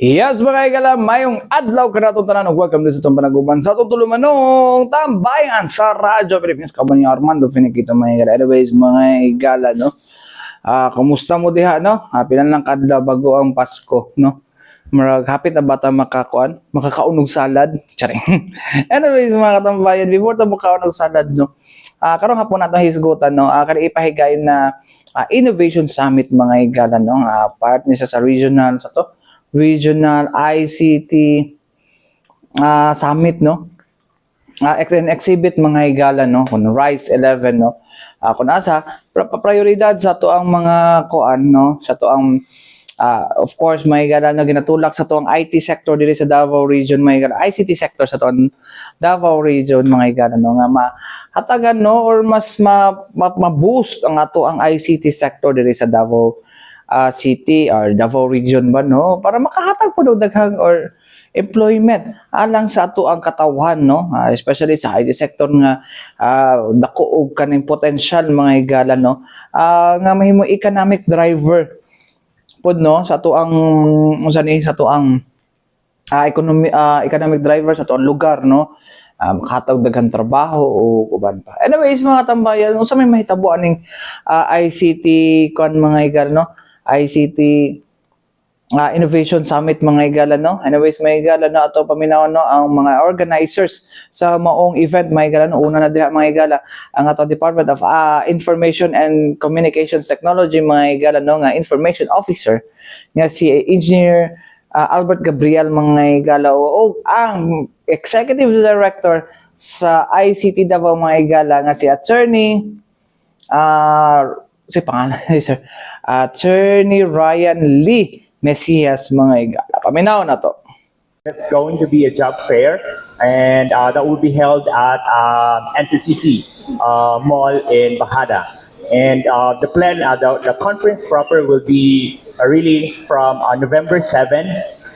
Yes, mga igala, mayong adlaw ka nato tanan. Welcome din sa itong panaguban sa itong tulumanong Tambayan sa Radyo Philippines. Kaban ni Armando, finikito mga igala. Anyways, mga igala, no? Kumusta mo diha, no? Pilan lang kadlaw bago ang Pasko, no? Marag hapit na bata makakaunog salad. Charing. Anyways, mga katambayan, before ta makaunog salad, no? Karong hapon nato hisgutan, no? Kani ipahigayon na Innovation Summit mga igala, no? Part ni sa regional sa to. Regional ICT Summit, no? Exhibit mga higala, no? Kung Rise 11, no? Kung asa, prioridad sa to ang mga kuan, no? Sa to ang, of course, mga higala na ginatulak sa to ang IT sector dili sa Davao Region, mga higala. ICT sector sa to ang Davao Region, mga higala, no? Nga mahatagan, no? Or mas ma-boost ang ato ang ICT sector dili sa Davao City or Davao Region ba, no, para makahatag po daghang or employment alang sa ato ang katawhan, no, especially sa IT sector nga dako og kaning potential mga higala, no, nga mahimo economic driver pod, no, sa ato ang unsa ni sa ato ang economic driver sa ato ang lugar, no, makahatag daghang trabaho o uban pa. Anyways, mga tambayan, unsa may mahitabo aning ICT kon mga higala, no, ICT Innovation Summit mga higala, no. Anyways, mga higala, no, ato paminaw, no, ang mga organizers sa maong event mga higala, no. Una na diha mga higala ang ato Department of Information and Communications Technology mga higala, no, nga Information Officer nga si Engineer Albert Gabriel mga higala, o ang Executive Director sa ICT Davao mga higala nga si Attorney si pangalan ni Sir Attorney Ryan Lee Mesias mga higala. Paminaw na to. It's going to be a job fair, and that will be held at NCCC Mall in Bahada. And the plan, the conference proper will be really from November 7,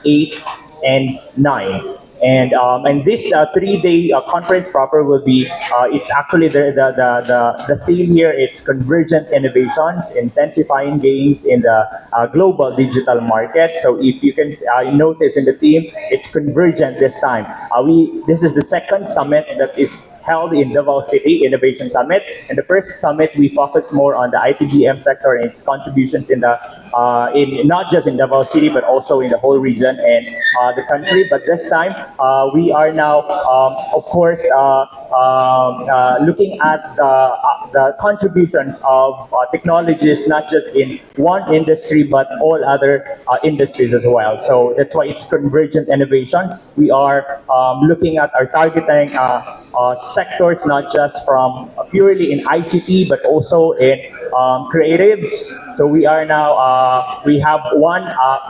8, and 9. And this 3-day conference proper will be, it's actually the theme here, it's convergent innovations, intensifying gains in the global digital market. So if you can notice in the theme, it's convergent this time. This is the second summit that is held in Davao City, Innovation Summit. And the first summit, we focused more on the ITBM sector and its contributions in the in not just in Davao City, but also in the whole region and the country. But this time, we are now, of course, looking at the contributions of technologies, not just in one industry, but all other industries as well. So that's why it's convergent innovations. We are looking at our targeting sectors, not just from purely in ICT, but also in creatives. So we are now, we have one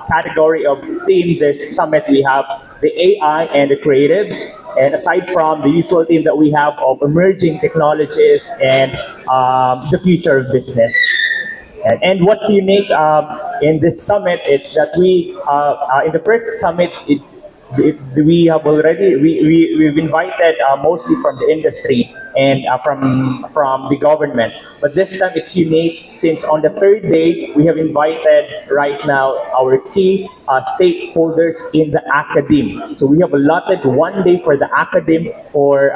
category of theme this summit. We have the AI and the creatives. And aside from the usual theme that we have of emerging technologies and the future of business. And what's unique in this summit is that we, in the first summit, we have already we've invited mostly from the industry and from the government, but this time it's unique since on the third day we have invited right now our key stakeholders in the academe. So we have allotted one day for the academe for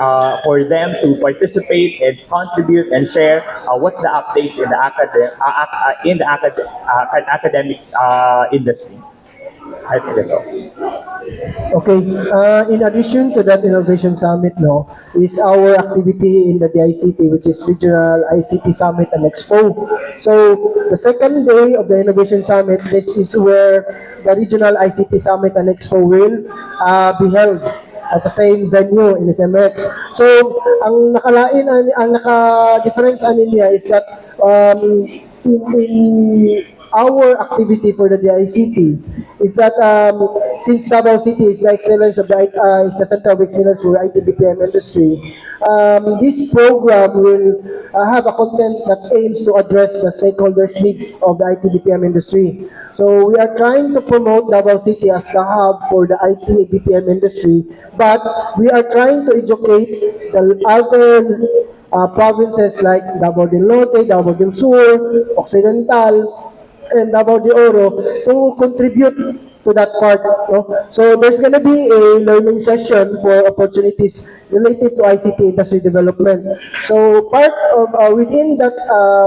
them to participate and contribute and share what's the updates in the academics industry. I think that's all. Okay. In addition to that Innovation Summit, no, is our activity in the DICT, which is Regional ICT Summit and Expo. So the second day of the Innovation Summit, this is where the Regional ICT Summit and Expo will be held at the same venue in SMX. So ang naka-difference niya is that in our activity for the DICT is that since Davao City is the excellence of the is the center of excellence for IT BPM industry, this program will have a content that aims to address the stakeholders' needs of the IT BPM industry. So we are trying to promote Davao City as the hub for the IT BPM industry, but we are trying to educate the other provinces like Davao del Norte, Davao del Sur, Occidental, and Davao de Oro to contribute to that part. No? So there's gonna be a learning session for opportunities related to ICT industry development. So part of within that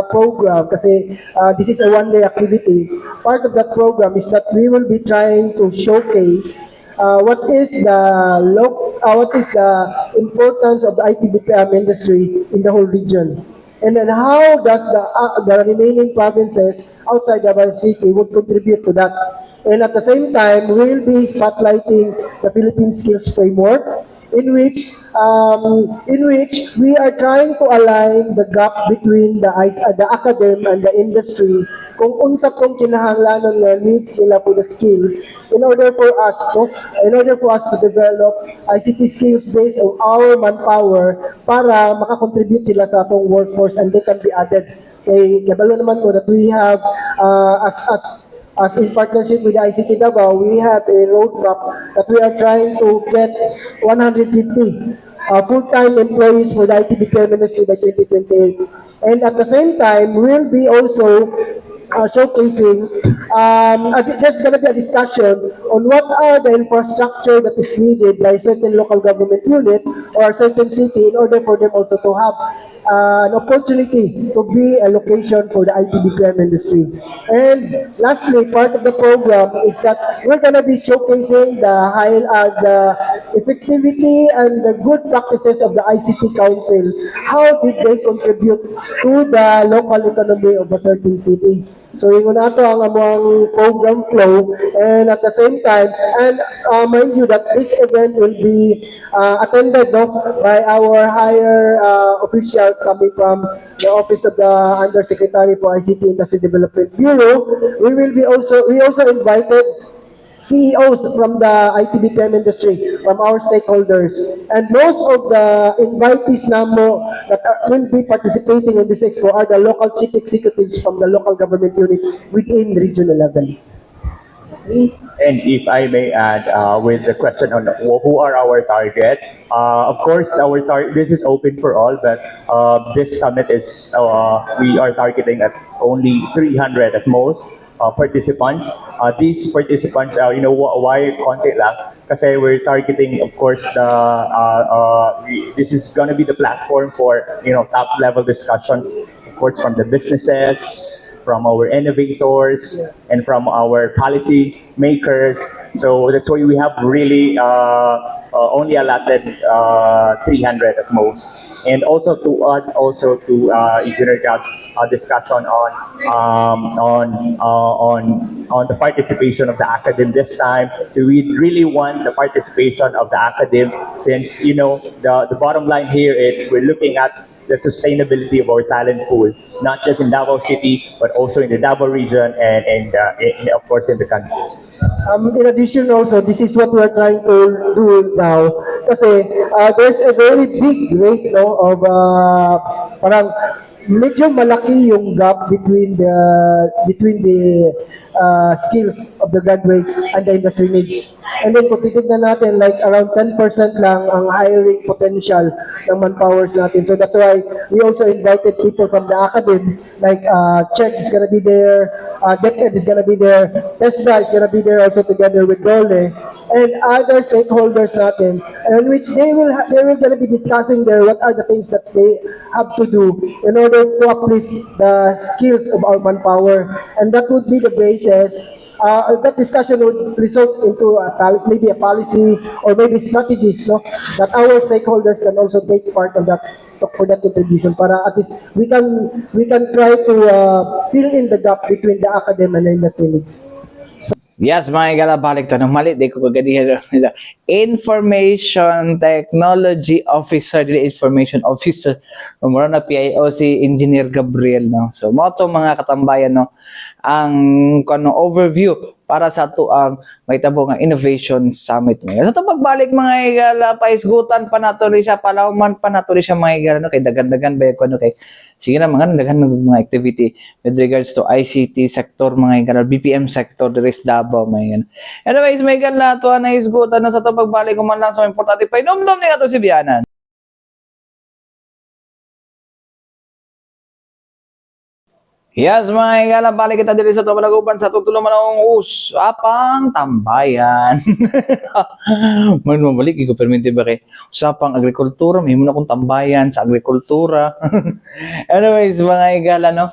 program, kasi this is a one-day activity, part of that program is that we will be trying to showcase what is the importance of the IT BPM industry in the whole region. And then how does the remaining provinces outside Davao City would contribute to that. And at the same time, we'll be spotlighting the Philippine Skills Framework, in which we are trying to align the gap between the academe and the industry kung unsa tong kinahanglanon nga needs nila for the skills in order for us to develop ICT skills based on our manpower para makakontribute sila sa atong workforce and they can be added. Kay kabalo naman ko that we have as in partnership with the ICT Davao, we have a roadmap that we are trying to get 150 full-time employees for the IT BPM industry by 2028. And at the same time, we'll be also showcasing, there's going to be a discussion on what are the infrastructure that is needed by certain local government unit or a certain city in order for them also to have an opportunity to be a location for the IT BPM industry. And lastly, part of the program is that we're going to be showcasing the effectivity and the good practices of the ICT Council. How did they contribute to the local economy of a certain city? So ingon nato ang among program flow, and at the same time, and mind you that this event will be attended by our higher officials coming from the Office of the Undersecretary for ICT Industry Development Bureau. We also invited CEOs from the IT BPM industry, from our stakeholders. And most of the invitees namo that will be participating in this expo are the local chief executives from the local government units within Region 11. And if I may add, with the question on who are our target, of course, this is open for all, but this summit is we are targeting at only 300 at most participants. These participants, why konti lang? Kasi we're targeting, of course, this is going to be the platform for top level discussions, of course, from the businesses, from our innovators, and from our policy makers. So that's why we have really only allotted 300 at most. And also to add to Engineer Gab's discussion on the participation of the academe this time. So we really want the participation of the academe, since the bottom line here is we're looking at the sustainability of our talent pool, not just in Davao City, but also in the Davao region and of course in the country. In addition also, this is what we are trying to do now. Kasi there's a very big rate of parang medyo malaki yung gap between the skills of the graduates and the industry needs. And then kung titignan natin, like around 10% lang ang hiring potential ng manpowers natin. So that's why we also invited people from the academy, like Czech is gonna be there, DepEd is gonna be there, TESDA is gonna be there also together with Dole, and other stakeholders natin, and which they will gonna be discussing there what are the things that they have to do in order to uplift the skills of our manpower, and that would be the basis. That discussion would result into maybe a policy or maybe strategies, that our stakeholders can also take part of that for that contribution. Para at least we can try to fill in the gap between the academic and the industry needs. Yes, mga igala, balik to ng mali. Di ko kagadihan nila. Information Technology Officer, dili Information Officer. Mura na PIO si Engineer Gabriel, no? So, mo to mga katambayan, no? Ang overview para sa tuang may tabo nga Innovation Summit. Sa to pagbalik mga igala, paisgutan pa nato rin siya, palawman pa nato rin siya mga igala, no? Kay dagan-dagan ba yung kay sige na mga dagan mga activity with regards to ICT sector mga igala, BPM sector, there is Davao mga igala. Anyways, mga igala, to na isgutan, no? Sa to pagbalik ko man lang sa importante pa, inom-nom ni nga to si Bianan. Yes, mga igala, balik kita diri sa Tumalaguban sa tutulo manong usapang tambayan. Man mabalik ko permente ba kay usapang agrikultura, may muna akong tambayan sa agrikultura. Anyways, mga igala no.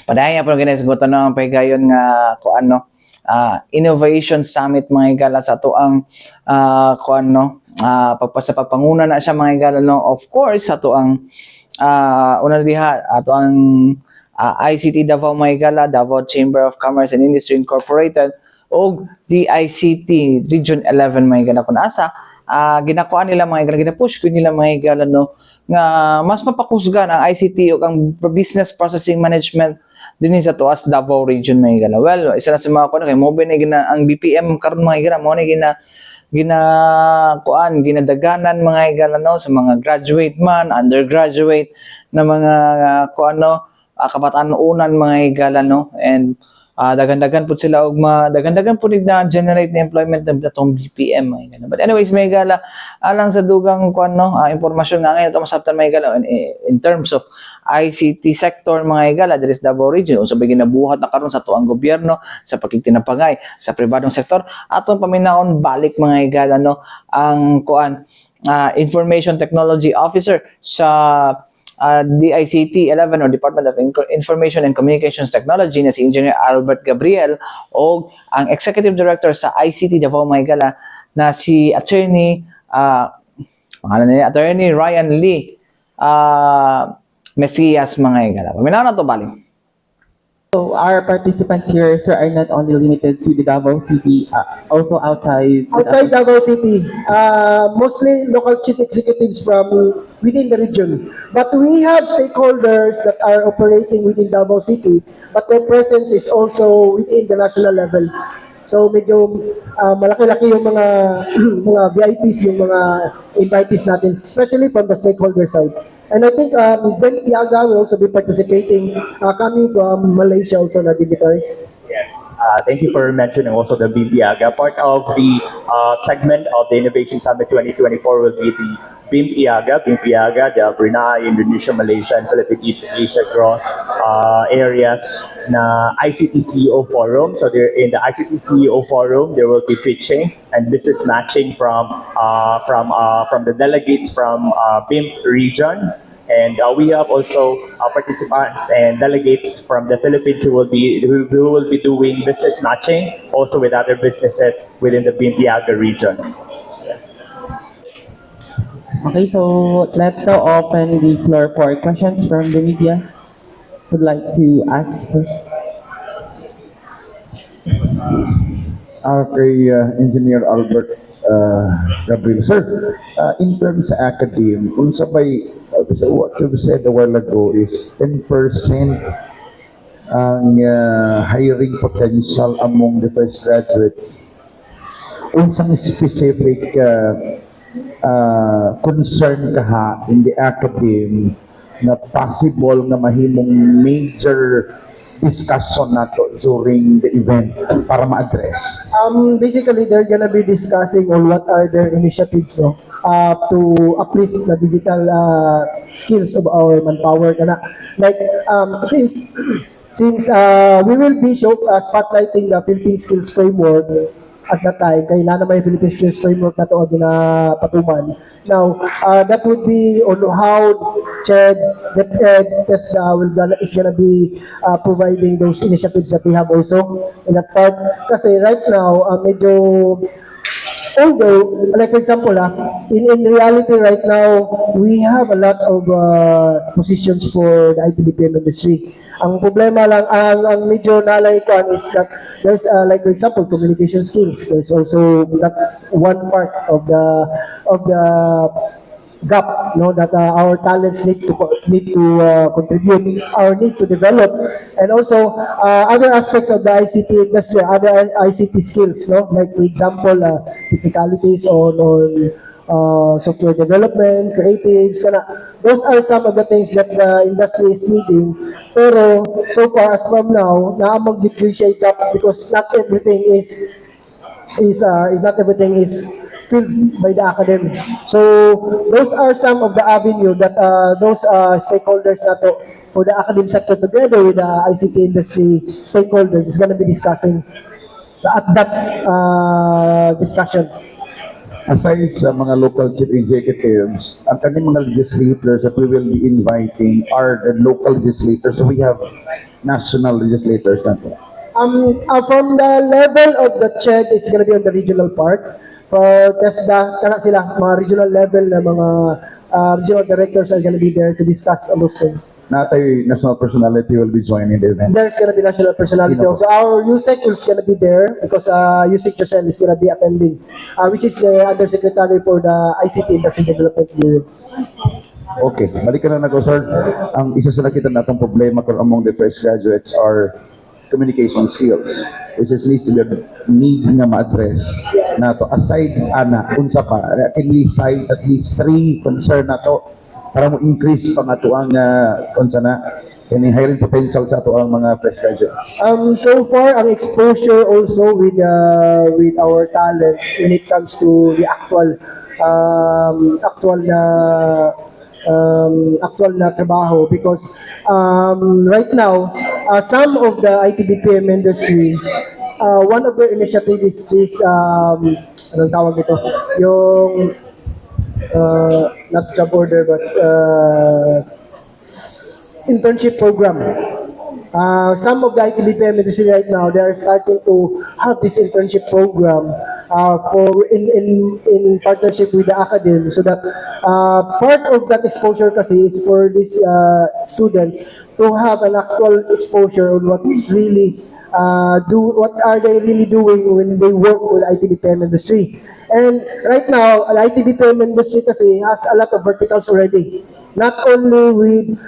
Padaya pa ganay sa ng paygayon nga ko ano Innovation Summit mga igala sa to ang ko ano sa pagpanguna na siya mga igala no. Of course sa to ang una diha ato ang ICT Davao Maygala, Davao Chamber of Commerce and Industry Incorporated o DICT Region 11 Maygala kun asa ginakuan nila mga igala, ginapush ko nila mga igala no nga mas mapakusgan ang ICT o ang Business Processing Management din sa tuas Davao Region mga igala. Well, isa na sa mga kuan kay mo ba na ang BPM karon mga igala mo na ginadaganan mga igala no sa mga graduate man, undergraduate na mga kuano kabataan unan mga igala no, and dagan-dagan pud sila og dagan-dagan pud na generate na employment ng atong BPM mga igala. But anyways mga igala, alang sa dugang kuano impormasyon nga ngayon ito masabtan mga igala in terms of ICT sector mga igala diri sa Davao Region unsa ba ginabuhat na karon sa tuang gobyerno sa pagkikinapangay sa pribadong sektor atong paminaon balik mga igala no ang kuan Information Technology Officer sa DICT 11 or Department of Information and Communications Technology na si Engineer Albert Gabriel o ang Executive Director sa ICT Davao Maygala na si Attorney pangalan niya Attorney Ryan Lee Mesias mga igala. Paminaw na to bali. So our participants here, sir, are not only limited to the Davao City, also outside. Outside Davao City, mostly local chief executives from within the region. But we have stakeholders that are operating within Davao City, but their presence is also within the national level. So medyo malaki-laki yung mga mga VIPs, yung mga invitees natin, especially from the stakeholder side. And I think Ben Tiaga will also be participating, coming from Malaysia also na dignitaries. Yes. Thank you for mentioning also the BIMPIAGA. Part of the segment of the Innovation Summit 2024 will be the BIMPIAGA, the Brunei, Indonesia, Malaysia, and Philippines East Asia Growth areas na ICT CEO Forum. So there in the ICT CEO Forum, there will be pitching and business matching from the delegates from BIMP regions. And we have also participants and delegates from the Philippines who will be doing business matching also with other businesses within the BIMPIAGA region. Okay, so let's now open the floor for questions from the media. Would like to ask first. Kay Engineer Albert Gabriel. Sir, in terms sa academe, kung sabay, what you said a while ago is 10% ang hiring potential among the fresh graduates. Unsang specific concern ka ha in the academe na possible na mahimong major discussion nato during the event para ma-address? Basically, they're gonna be discussing on what are their initiatives, no, to uplift the digital skills of our manpower. Like, since we will be spotlighting the Philippine Skills Framework at that time, kailangan may Philippine Skills Framework na ito ginapatuman. Now, that would be on how Chad, DepEd, is gonna be providing those initiatives that we have also in that part. Kasi right now, medyo although, like for example, in reality right now, we have a lot of positions for the IT BPM industry. Ang problema lang, ang medyo nalay ko is that there's like for example, communication skills. There's also, that's one part of the gap, no, that our talents need to contribute or need to develop, and also other aspects of the ICT industry, other ICT skills, no, like for example technicalities on software development, creatives, those are some of the things that the industry is needing. Pero so far as from now, naamag differentiate up because not everything is not everything is filled by the academic. So those are some of the avenue that those stakeholders na to for the academic sector together with the ICT industry stakeholders is going to be discussing at that discussion. Aside sa mga local chief executives, ang kanyang mga legislators that we will be inviting are the local legislators. So we have national legislators na to. From the level of the CHED, it's going to be on the regional part. For TESDA, kana sila, mga regional level na mga regional directors are going to be there to discuss on those things. Natay national personality will be joining the event. There's going to be national personality Sino po? also. Our USEC is going to be there because USEC Josel is going to be attending, which is the Undersecretary for the ICT Industry Development Bureau. Okay, balikan na nako sir. Ang isa sa nakita natong problema kung among the fresh graduates are communication skills, which is needs to be need nga ma-address nato aside ana unsa pa can we cite at least 3 concern nato para mo increase pa ato ang unsa na any hiring potential sa ato ang mga fresh graduates. So far, ang exposure also with our talents when it comes to the actual na trabaho because right now some of the IT BPM industry one of their initiatives is this anong tawag ito yung not job order but internship program. Some of the IT BPM industry right now, they are starting to have this internship program for in partnership with the academy, so that part of that exposure kasi is for these students to have an actual exposure on what's really what are they really doing when they work with the IT BPM industry. And right now, the IT BPM industry kasi has a lot of verticals already. Not only with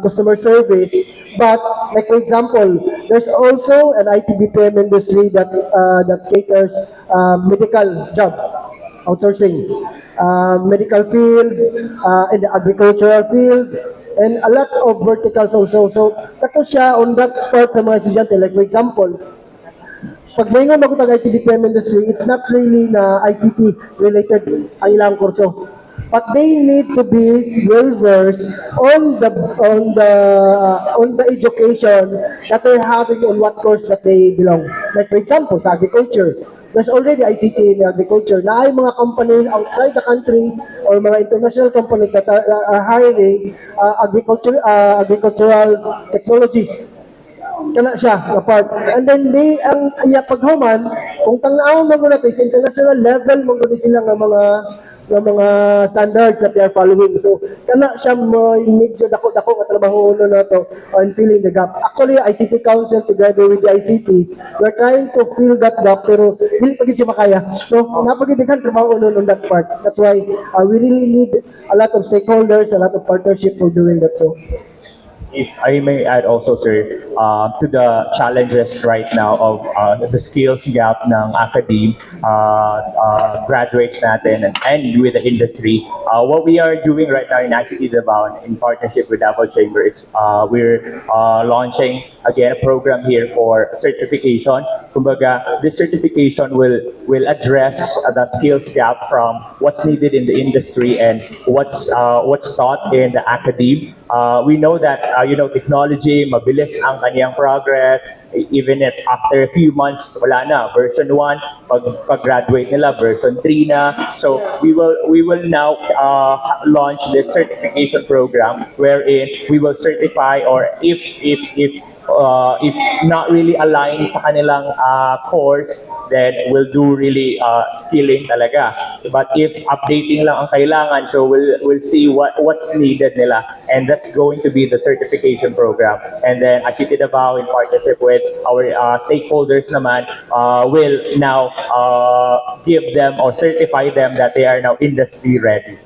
customer service, but like for example, there's also an IT BPM industry that caters medical job outsourcing, medical field, in the agricultural field, and a lot of verticals also. So, kako siya on that part sa mga estudyante. Like for example, pag may nga makutag IT BPM industry, it's not really na ICT related ang ilang kurso. But they need to be well versed on the education that they're having on what course that they belong. Like for example, sa agriculture, there's already ICT in agriculture. Na ay mga companies outside the country or mga international companies that are hiring agricultural technologies. Kana siya na part. And then they ang iya paghuman kung tanaw mo na to is international level mo sila ng mga standards that they are following. So, kana siya medyo dako-dako nga trabaho uno na to on filling the gap. Actually, ICT Council together with the ICT, we're trying to fill that gap pero hindi pa siya makaya. So, napagitikan trabaho uno on that part. That's why we really need a lot of stakeholders, a lot of partnership for doing that. So, If I may add also, sir, to the challenges right now of the skills gap ng academe, graduates natin and with the industry, what we are doing right now in ICT Davao in partnership with Davao Chamber is we're launching again a program here for certification. Kumbaga, this certification will address the skills gap from what's needed in the industry and what's taught in the academe. We know that technology, mabilis ang kaniyang progress. Even if after a few months, wala na. Version 1, pag-graduate nila, version 3 na. So we will now launch this certification program wherein we will certify or if not really aligned sa kanilang course, then we'll do really skilling talaga. But if updating lang ang kailangan, so we'll see what's needed nila, and that's going to be the certification program. And then ICT Davao in partnership with our stakeholders naman will now give them or certify them that they are now industry ready.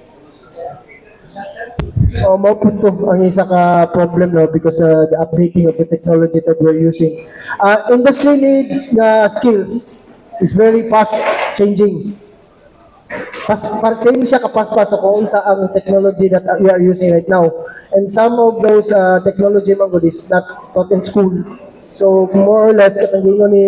mao po to ang isa ka problem no because the updating of the technology that we're using. Industry needs skills is very fast changing. Same siya kapaspas kung sa ang technology that we are using right now. And some of those technology mga is not taught in school. So more or less, ang gingon ni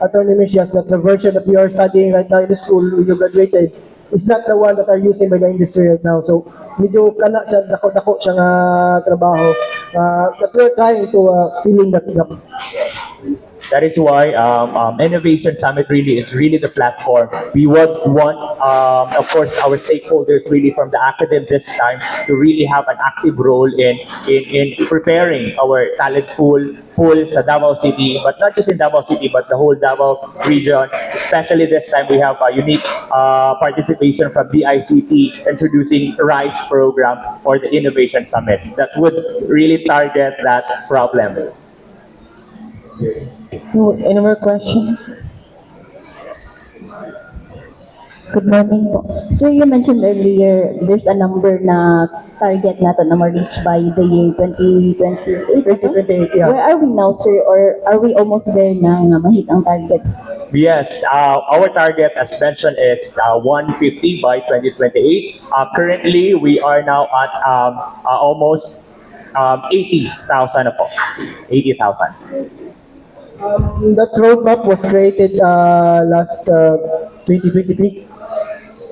Attorney Mesias that the version that we are studying right now in the school when you graduated is not the one that are using by the industry right now. So medyo kana siya, dako siya nga trabaho. But we're trying to filling that gap. That is why Innovation Summit really is really the platform. We would want, of course, our stakeholders really from the academy this time to really have an active role in preparing our talent pool sa Davao City, but not just in Davao City, but the whole Davao region. Especially this time, we have a unique participation from DICT introducing RISE program for the Innovation Summit that would really target that problem. So, any more questions? Good morning po. Sir, you mentioned earlier there's a number na target natin na ma-reach by the year 2028. 2028, yeah. Where are we now, sir? Or are we almost there na nga ma-hit ang target? Yes, our target, as mentioned, is 150 by 2028. Currently, we are now at almost 80,000 na po. 80,000. That roadmap was created last 2023.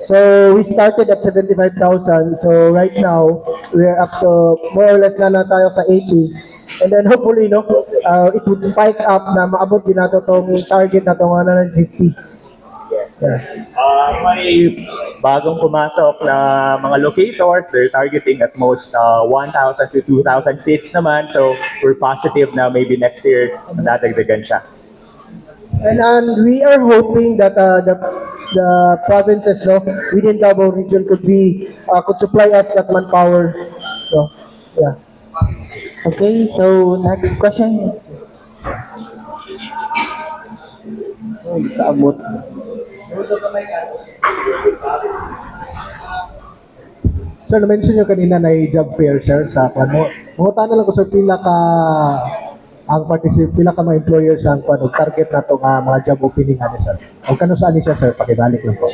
So we started at 75,000. So right now, we're up to more or less na tayo sa 80. And then hopefully, no, it would spike up na maabot din nato tong target na tong 150. Yeah. May bagong pumasok na mga locators. They're targeting at most 1,000 to 2,000 seats naman. So we're positive na maybe next year dadagdagan siya. And we are hoping that the provinces, no, within Davao region could supply us that manpower. So, yeah. Okay, so next question. Kaabot. Sir, na-mention nyo kanina na job fair, sir, sa ano. Mungutan na lang ko, sir, pila ka mga employers ang target na itong mga job opening ano, sir. O kano saan siya, sir, pakibalik lang po.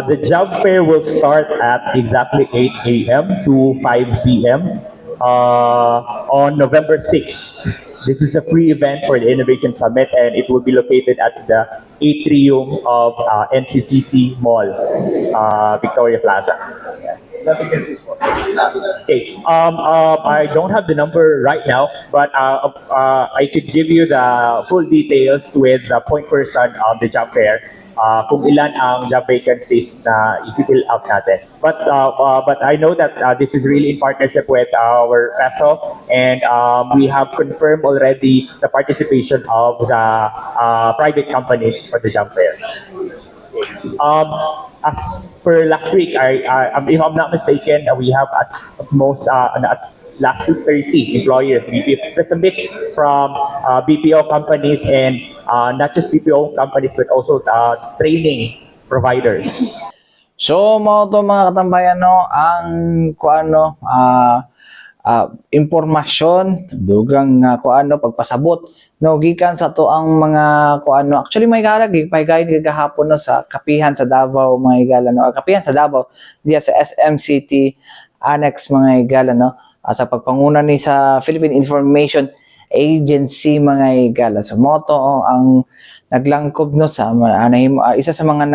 The job fair will start at exactly 8 a.m. to 5 p.m. On November 6th. This is a free event for the Innovation Summit, and it will be located at the atrium of NCCC Mall, Victoria Plaza. Okay. I don't have the number right now, but I could give you the full details with the point person of the job fair. Kung ilan ang job vacancies na i-fill out natin. But I know that this is really in partnership with our PESO, and we have confirmed already the participation of the private companies for the job fair. As for last week, if I'm not mistaken, we have at most last week 30 employers. That's a mix from BPO companies and not just BPO companies but also training providers. So, mga to mga katambayan, no, ang impormasyon, dugang pagpasabot, no, gikan sa to ang mga actually may pahigayin gagahapon no sa kapihan sa Davao mga higala, no, kapihan sa Davao diya sa SMCT Annex mga higala, no, sa pagpanguna ni sa Philippine Information Agency mga higala. So moto ang naglangkob no sa isa sa mga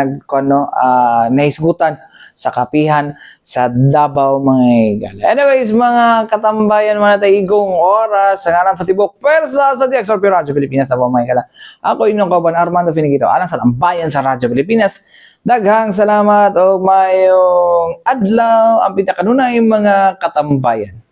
nahisgutan sa kapihan sa Davao mga higala. Anyways mga katambayan, mga taigong oras sa ngalan sa tibok persa sa DXRP Radyo Pilipinas Davao mga higala. Ako inyong kauban Armando Finigito alang sa Tambayan sa Radyo Pilipinas. Daghang salamat o mayong adlaw ang pitakanunay mga katambayan.